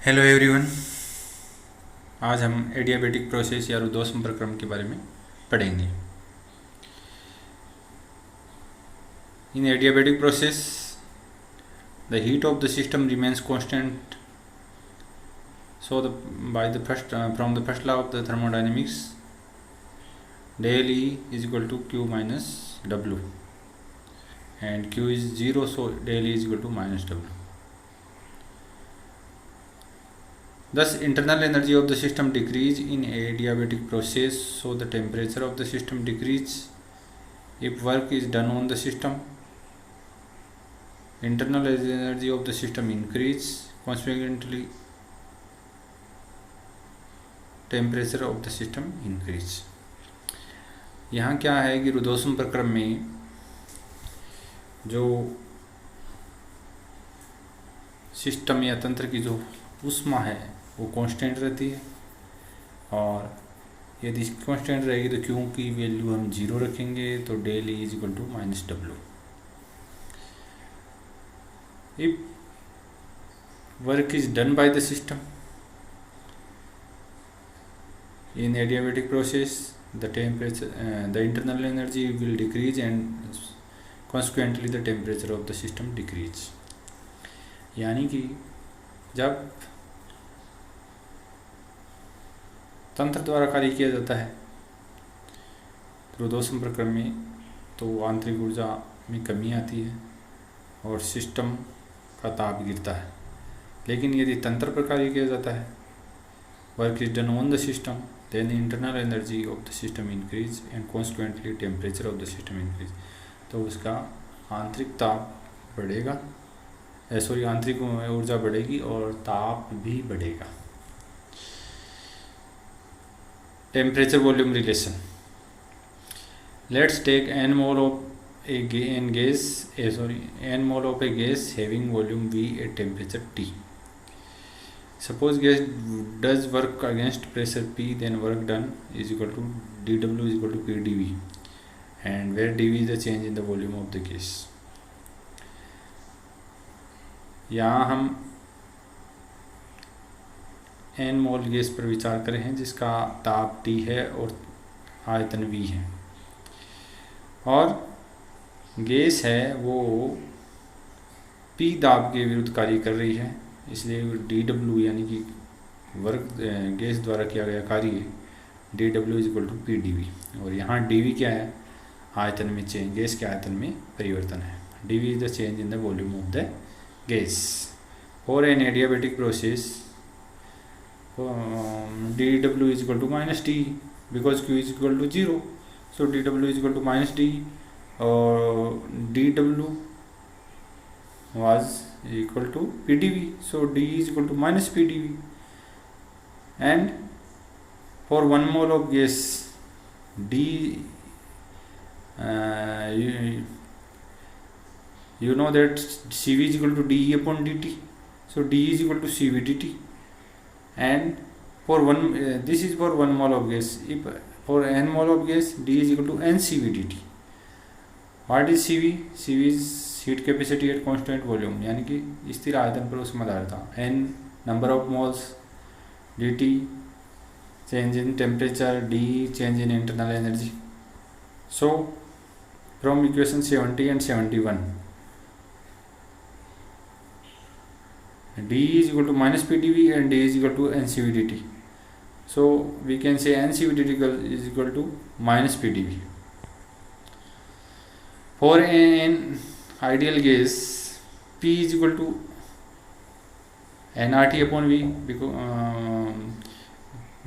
Hello everyone. आज हम adiabatic process या रुदो संपर्क्रम के बारे में पढ़ेंगे। इन adiabatic process the heat of the system remains constant, so from the first law of the thermodynamics del E is equal to Q minus W and Q is 0, so del E is equal to minus W. Thus, internal energy of the system decrease in adiabatic process, so the temperature of the system decrease. If work is done on the system, internal energy of the system increase, consequently temperature of the system increase. यहाँ क्या है कि रुदो संपर्क्रम में जो system या तंत्र की जो ऊष्मा है वो कांस्टेंट रहती है, और यदि कांस्टेंट रहेगी तो क्यू की वैल्यू हम 0 रखेंगे, तो del E is equal to minus W. If work is done by the system in adiabatic process, the temperature, the internal energy will decrease and consequently the temperature of the system decrease. यानी कि जब तंत्र द्वारा कार्य किया जाता है रुदो संपर्क्रम में, तो आंतरिक ऊर्जा में कमी आती है और सिस्टम का ताप गिरता है. लेकिन यदि तंत्र पर कार्य किया जाता है, work is done on the system, then the internal energy of the system increase and consequently temperature of the system increase. तो उसका आंतरिक ताप बढ़ेगा, आंतरिक ऊर्जा बढ़ेगी और ताप भी बढ़ेगा. Temperature volume relation. Let's take n mole of a gas having volume V at temperature T. Suppose gas does work against pressure P, then work done is equal to dW is equal to PdV, and where dV is the change in the volume of the gas. यहाँ हम n मोल gas पर विचार करें हैं जिसका ताप T है और आयतन V है, और गैस है वो P दाब के विरुद्ध कार्य कर रही है, इसलिए dW यानी कि वर्क गैस द्वारा किया गया कार्य dW is equal to PdV. और यहाँ dV क्या है? आयतन में चेंज, गैस के आयतन में परिवर्तन है. dV is the change in the volume of the gas. और an adiabatic process dW is equal to minus T, because Q is equal to 0, so dW is equal to minus D, और dW was equal to PdV, so D is equal to minus PdV. And for 1 mole of gas, D you know that Cv is equal to dE upon dt, so D is equal to Cv dt. And for this is for 1 mole of gas. If for n mole of gas, D is equal to nCv dt. What is Cv? Cv is heat capacity at constant volume, यानी कि स्थिर आयतन पर ऊष्माधारता. n number of moles, dt change in temperature, d change in internal energy. So from equation 70 and 71, d is equal to minus PdV and d is equal to ncv dt. So we can say ncv dt is equal to minus PdV. For an ideal gas, P is equal to nRT upon V,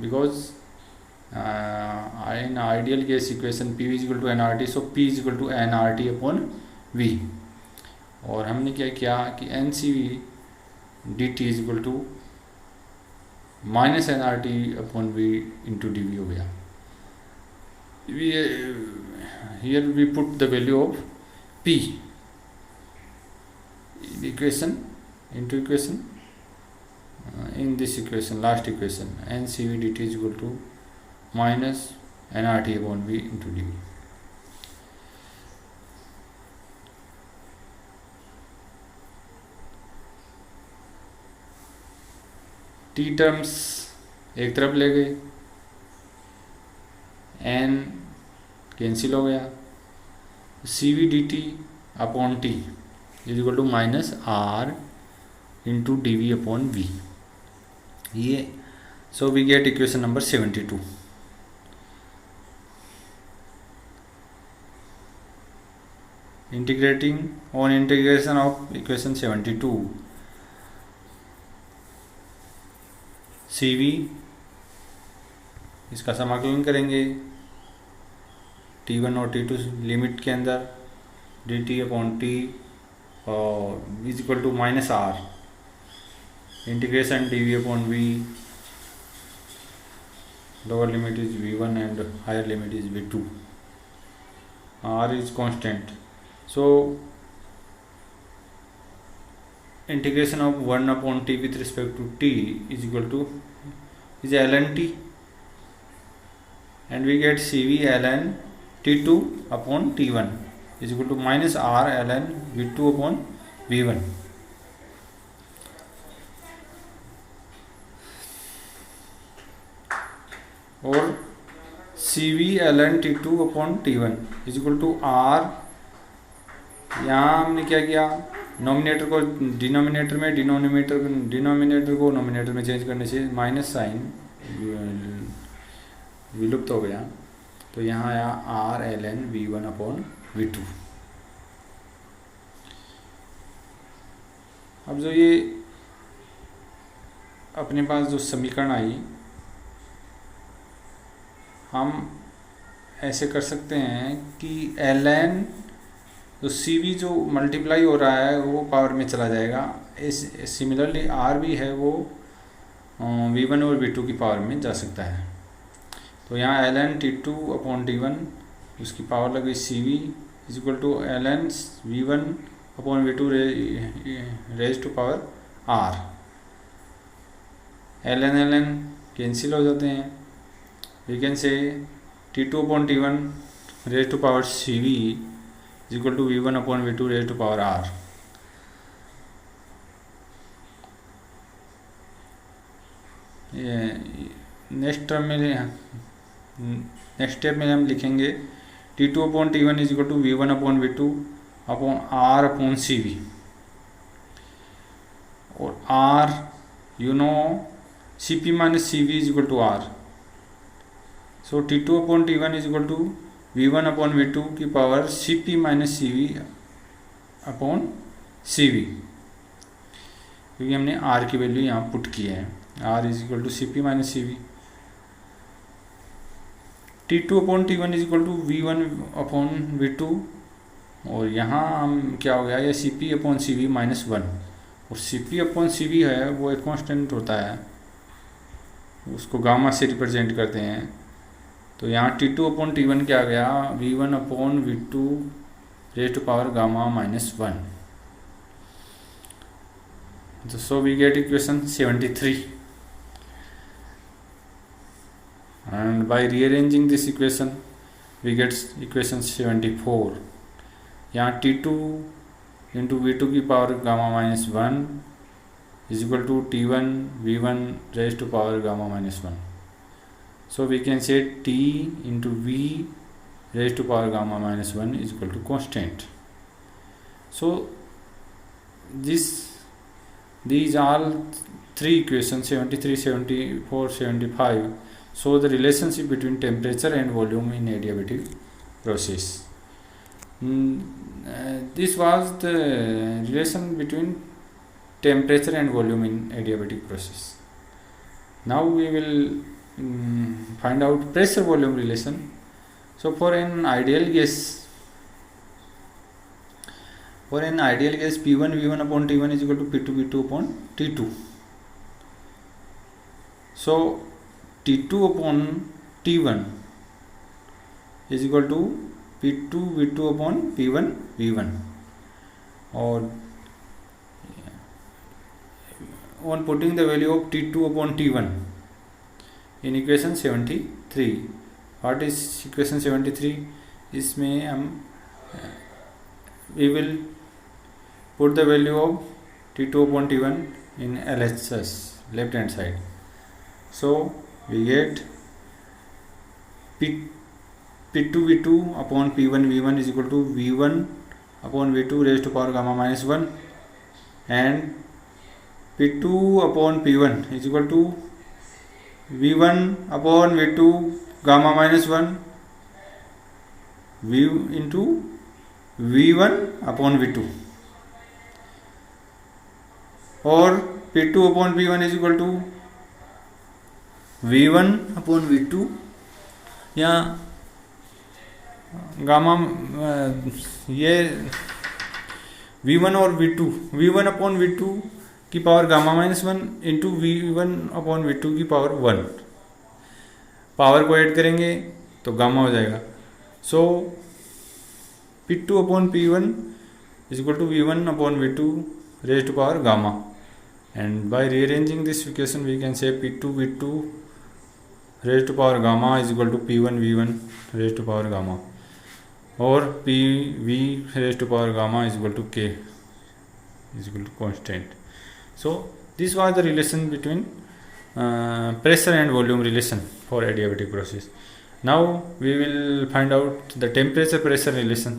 because in ideal gas equation P is equal to nRT, so P is equal to nRT upon V. और हमने क्या किया कि NCV dt is equal to minus nRT upon V into dV हो गया. Here we put the value of P into equation in this equation, last equation, ncv dt is equal to minus nRT upon V into dV. T terms एक तरफ ले गए, N cancel हो गया, C V D T upon T is equal to minus R into D V upon V, ये so we get equation number 72. Integrating on integration of equation 72, CV इसका समाकलन करेंगे T1 और T2 लिमिट के अंदर, dt upon T और is equal to minus R integration dv upon v, lower limit is v1 and higher limit is v2, r is constant. So integration of 1 upon t with respect to t is equal to is ln t, and we get cv ln t2 upon t1 is equal to minus r ln v2 upon v1. और cv ln t2 upon t1 is equal to r, यहाँ हमने क्या किया, nominator को denominator में, denominator को nominator में change करने से माइनस साइन विलुप्त हो गया, तो यहाँ आया R L N V one upon V two. अब जो ये अपने पास जो समीकरण आई, हम ऐसे कर सकते हैं कि एल एन तो सी वी जो मल्टीप्लाई हो रहा है वो पावर में चला जाएगा, इस सिमिलरली आर भी है वो वी वन और वी टू की पावर में जा सकता है. तो यहाँ L N T two upon T one उसकी पावर लग गई C V is equal to L N V one upon V two raise to power R. L N cancel हो जाते हैं, we can say T two upon T one raise to power C V is equal to v1 upon v2 raised to power r. Next term में, next step में हम लिखेंगे t2 upon t1 is equal to v1 upon v2 upon r upon cv, और r you know cp minus cv is equal to r. So t2 upon t1 is equal to v1 upon v2 की power cp minus cv upon cv, क्योंकि हमने r की value यहाँ put की है, r is equal to cp minus cv. t2 upon t1 is equal to v1 upon v2, और यहाँ हम क्या हो गया, ये cp अपॉन cv माइनस 1, और cp अपॉन cv है वो एक कांस्टेंट होता है, उसको गामा से रिप्रेजेंट करते हैं. तो यहाँ T2 अपॉन T1 क्या आ गया, V1 upon V2 raise to power gamma minus 1. So we get equation 73, and by rearranging this equation we get equation 74. यहाँ T2 इंटू V2 की power gamma minus 1 is equal to T1 V1 raise to power gamma minus 1. So we can say t into v raised to power gamma minus 1 is equal to constant. So these all three equations 73, 74, 75 show the relationship between temperature and volume in adiabatic process. This was the relation between temperature and volume in adiabatic process. Now we will find out pressure volume relation. So for an ideal gas P1 V1 upon T1 is equal to P2 V2 upon T2. So T2 upon T1 is equal to P2 V2 upon P1 V1, और on putting the value of T2 upon T1 in equation 73. What is equation 73? इसमें हम we will put the value of T2 upon T1 in LHS left hand side. So we get P2 V2 upon P1 V1 is equal to V1 upon V2 raised to power gamma minus 1, and P2 upon P1 is equal to V1 upon V2 gamma minus 1 V into V1 upon V2, और P2 upon P1 is equal to V1 upon V2 या gamma, ये V1 और V1 upon V2 की power gamma minus 1 into V1 upon V2 की power 1, power को add करेंगे तो gamma हो जाएगा. So P2 upon P1 is equal to V1 upon V2 raise to power gamma, and by rearranging this equation we can say P2 V2 raise to power gamma is equal to P1 V1 raise to power gamma, और PV raise to power gamma is equal to K is equal to constant. So this was the relation between pressure and volume relation for adiabatic process. Now we will find out the temperature pressure relation.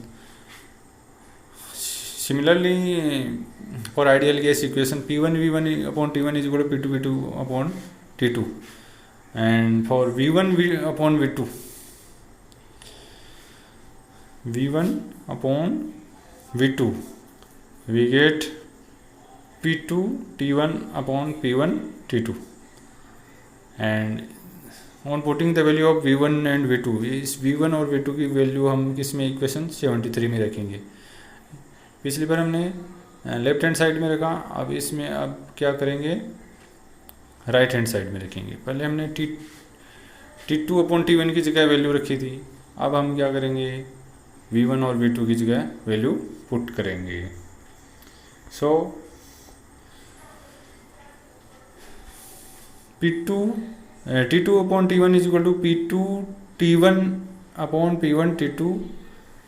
Similarly, for ideal gas equation, P1 V1 upon T1 is equal to P2 V2 upon T2, and for V1 upon V2, V1 upon V2, we get P2 T1 upon P1 T2, and on putting the value of V1 and V2, इस V1 और V2 की value हम किसमें equation 73 में रखेंगे. पिछली बार हमने left hand side में रखा, अब इसमें अब क्या करेंगे, राइट हैंड साइड में रखेंगे. पहले हमने T2 अपॉन T1 की जगह वैल्यू रखी थी, अब हम क्या करेंगे, V1 और V2 की जगह वैल्यू पुट करेंगे. सो T2 upon T1 is equal to P2 T1 upon P1 T2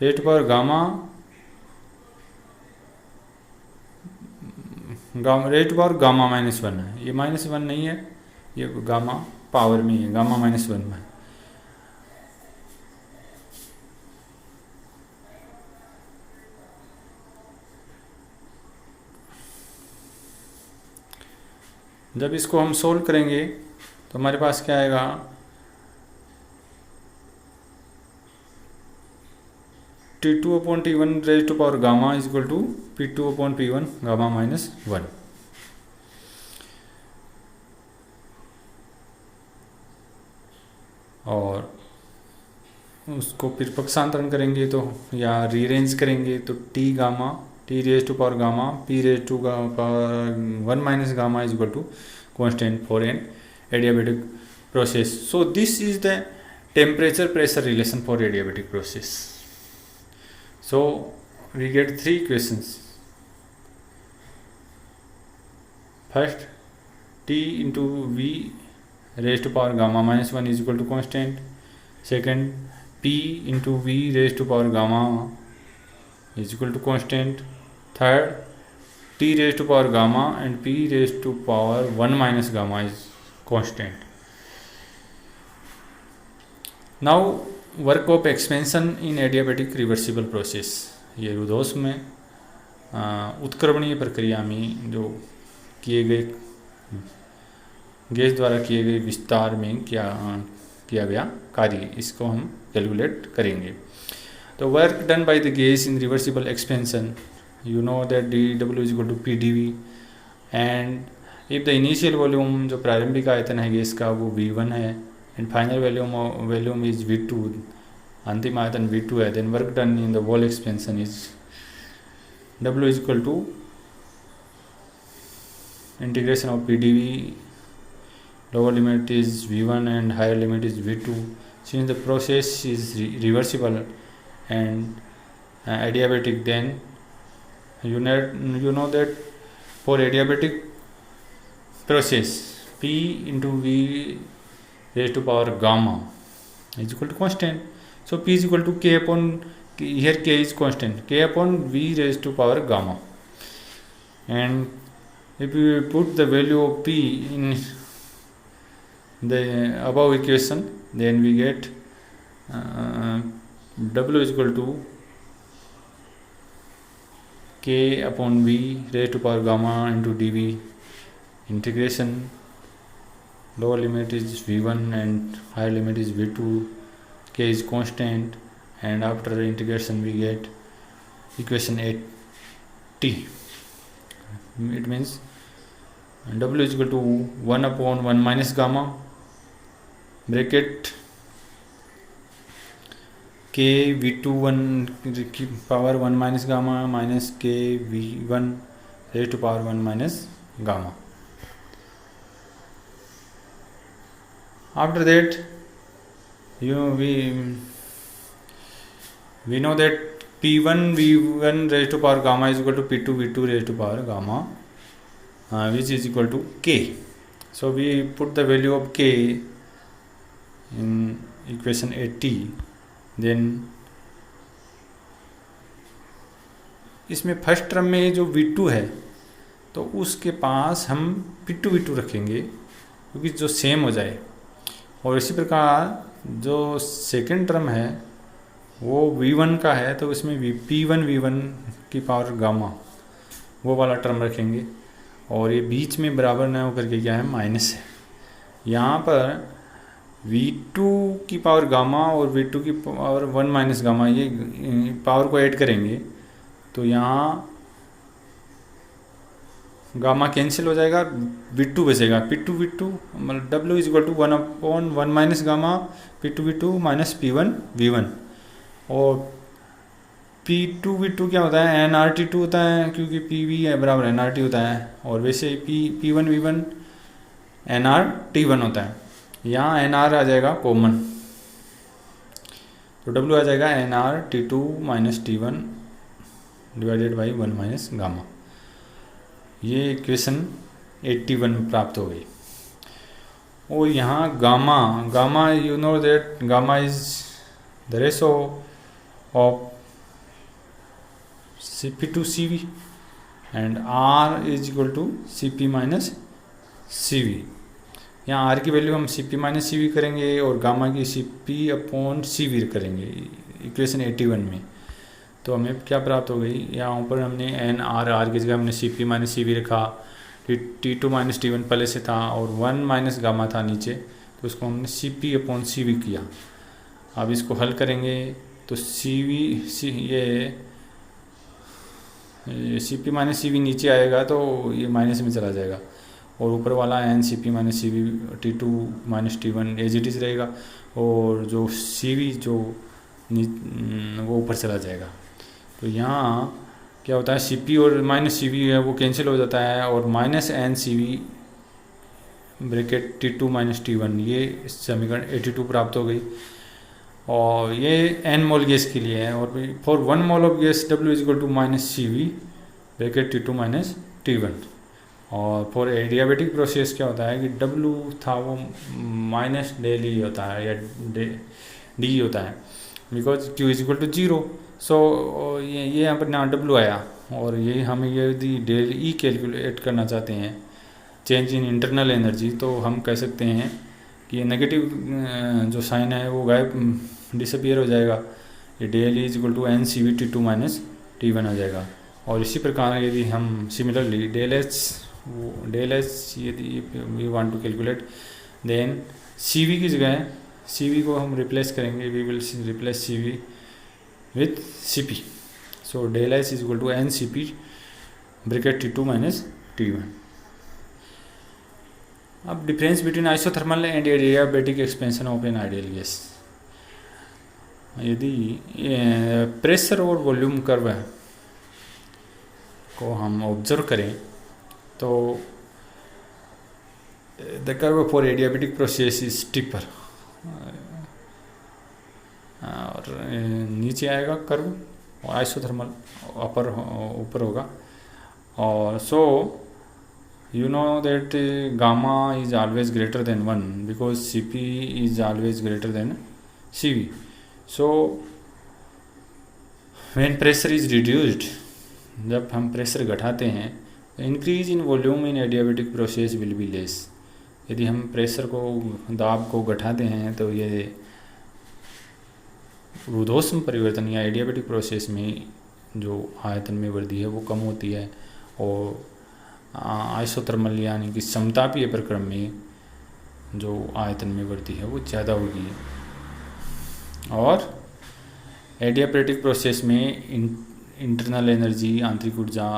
rate पर गामा रेट पर गामा माइनस 1 है. ये माइनस 1 नहीं है, ये गामा पावर में है, गामा माइनस 1 में. जब इसको हम सोल्व करेंगे तो हमारे पास क्या आएगा, T2 upon T1 raise to power gamma is equal to P2 upon P1 gamma minus 1. और उसको फिर पक्षांतरण करेंगे तो या रीअरेंज करेंगे तो T gamma T raise to power gamma P raise to power 1 minus gamma is equal to constant for an adiabatic process. So this is the temperature pressure relation for adiabatic process. So we get three equations. First, T into V raised to power gamma minus 1 is equal to constant. Second, P into V raised to power gamma is equal to constant. Third, T raised to power gamma and P raised to power 1 minus gamma is constant. Now work of expansion in adiabatic reversible process. ये रुदोष में उत्क्रमणीय प्रक्रिया में जो किए गए gas द्वारा किए गए विस्तार में क्या किया गया कार्य, इसको हम कैलकुलेट करेंगे. तो work done by the gas in reversible expansion, you know that dW is equal to PdV, and if the initial volume जो प्रारंभिक आयतन है गैस का वो V1 है and final volume is V2, अंतिम आयतन V2 है, then work done in the whole expansion is W is equal to integration of PdV, lower limit is V1 and higher limit is V2. Since the process is reversible and adiabatic, then you know that for adiabatic process P into V raised to power gamma is equal to constant. So P is equal to K upon, here K is constant, K upon V raised to power gamma, and if we put the value of P in the above equation, then we get W is equal to K upon V raised to power gamma into dV. Integration, lower limit is V1 and higher limit is V2. K is constant, and after integration we get equation 8t. It means W is equal to 1 upon 1 minus gamma bracket K V2 की power 1 minus gamma minus K V1 raised to power 1 minus gamma. After that, we know that P1 V1 raised to power gamma is equal to P2 V2 raised to power gamma, which is equal to K. So we put the value of K in equation 8t. Then इसमें first term में जो V2 है तो उसके पास हम P2 V2 रखेंगे क्योंकि जो सेम हो जाए, और इसी प्रकार जो सेकेंड टर्म है वो V1 का है तो इसमें P1 V1 की पावर गामा वो वाला टर्म रखेंगे, और ये बीच में बराबर न होकर के क्या है माइनस है। यहाँ पर V2 की पावर गामा और V2 की पावर 1 माइनस गामा ये पावर को ऐड करेंगे तो यहाँ गामा कैंसिल हो जाएगा, V2 बचेगा। P2 V2 मतलब W is equal to 1 upon 1 minus gamma P2 V2 minus P1 V1, और P2 V2 क्या होता है nRT2 होता है क्योंकि PV है बराबर nRT होता है, और वैसे P1 V1 nRT1 होता है। यहाँ nR आ जाएगा कॉमन तो W आ जाएगा nRT2 minus T1 divided by 1 minus gamma. ये इक्वेशन 81 प्राप्त हो गई। और यहाँ gamma you know that gamma is the ratio of Cp to Cv and R is equal to Cp minus Cv। यहाँ R की वैल्यू हम Cp माइनस Cv करेंगे और गामा की Cp अपॉन Cv करेंगे इक्वेशन 81 में। तो हमें क्या प्राप्त हो गई, यहाँ ऊपर हमने R की जगह हमने Cp माइनस Cv रखा, T2 माइनस T1 पहले से था और 1 माइनस गामा था नीचे, तो उसको हमने Cp अपॉन Cv किया। अब इसको हल करेंगे तो ये Cp माइनस Cv नीचे आएगा तो ये माइनस में चला जाएगा, और ऊपर वाला Cp minus Cv T2 minus T1 as it is रहेगा, और जो Cv जो वो ऊपर चला जाएगा। तो यहाँ क्या होता है Cp और माइनस Cv है वो कैंसिल हो जाता है, और minus NCV bracket T2 minus T1 ये समीकरण 82 प्राप्त हो गई। और ये n मोल गैस के लिए है, और for 1 mole of gas W is equal to minus CV bracket T2 minus T1। और फॉर एडियाबेटिक प्रोसेस क्या होता है कि W था वो माइनस डेल ई होता है या D होता है, because Q is equal to 0। So ये यहाँ पर ना W आया, और ये हमें यदि डेल ई कैलकुलेट करना चाहते हैं चेंज इन इंटरनल एनर्जी, तो हम कह सकते हैं कि ये नेगेटिव जो साइन है वो गायब डिसअपियर हो जाएगा, ये del E is equal to NCV T2 minus T1 आ जाएगा। और इसी प्रकार यदि हम सिमिलरली डेल एच यदि we want to calculate, then CV की जगह CV को हम रिप्लेस करेंगे, we will replace CV with Cp। So del H is equal to NCP bracket T2 minus T1। अब difference between isothermal and adiabatic expansion of an ideal gas. यदि pressure और volume curve को हम observe करें तो the curve for adiabatic process is steeper, और नीचे आएगा कर्व और आइसोथर्मल ऊपर होगा। और सो you know that gamma is always greater than 1 because Cp is always greater than Cv. So when pressure is reduced, जब हम प्रेशर घटाते हैं increase in volume in adiabatic process will be less. यदि हम pressure को, दाब को घटाते हैं तो ये रुद्धोष्म परिवर्तन या एडियाबेटिक प्रोसेस में जो आयतन में वृद्धि है वो कम होती है, और आइसोथर्मल यानी कि समतापीय प्रक्रम में जो आयतन में वृद्धि है वो ज़्यादा होगी। और एडियाबेटिक प्रोसेस में इंटरनल एनर्जी, आंतरिक ऊर्जा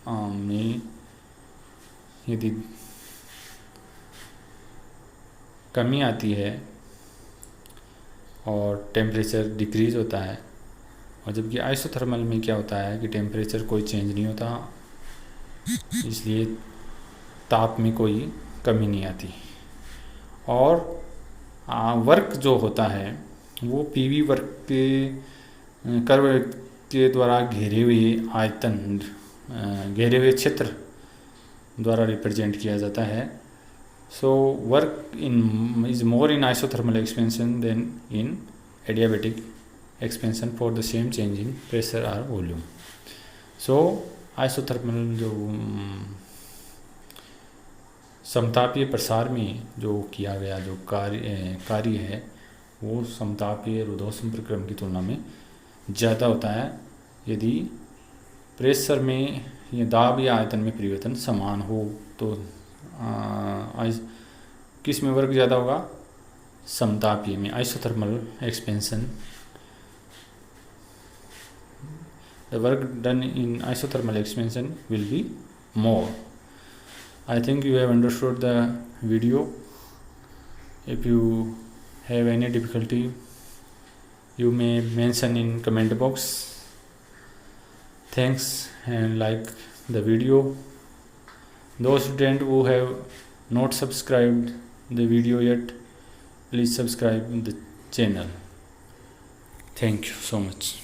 में यदि कमी आती है और टेम्परेचर डिक्रीज़ होता है, और जबकि आइसोथर्मल में क्या होता है कि टेम्परेचर कोई चेंज नहीं होता, इसलिए ताप में कोई कमी नहीं आती। और वर्क जो होता है वो पीवी वर्क के कर्व के द्वारा घेरे हुए आयतन, घेरे हुए क्षेत्र द्वारा रिप्रेजेंट किया जाता है। So work in is more in isothermal expansion than in adiabatic expansion for the same change in pressure और वॉल्यूम। सो आइसोथर्मल जो समतापीय प्रसार में जो किया गया जो कार्य है वो समतापीय रुद्धोष्म प्रक्रम की तुलना में ज़्यादा होता है यदि प्रेशर में या दाब या आयतन में परिवर्तन समान हो। तो किस में वर्क ज़्यादा होगा? समतापीय में, isothermal expansion. The work done in isothermal expansion will be more. I think you have understood the video. If you have any difficulty, you may mention in comment box. Thanks and like the video. Those students who have not subscribed the video yet, please subscribe the channel. Thank you so much.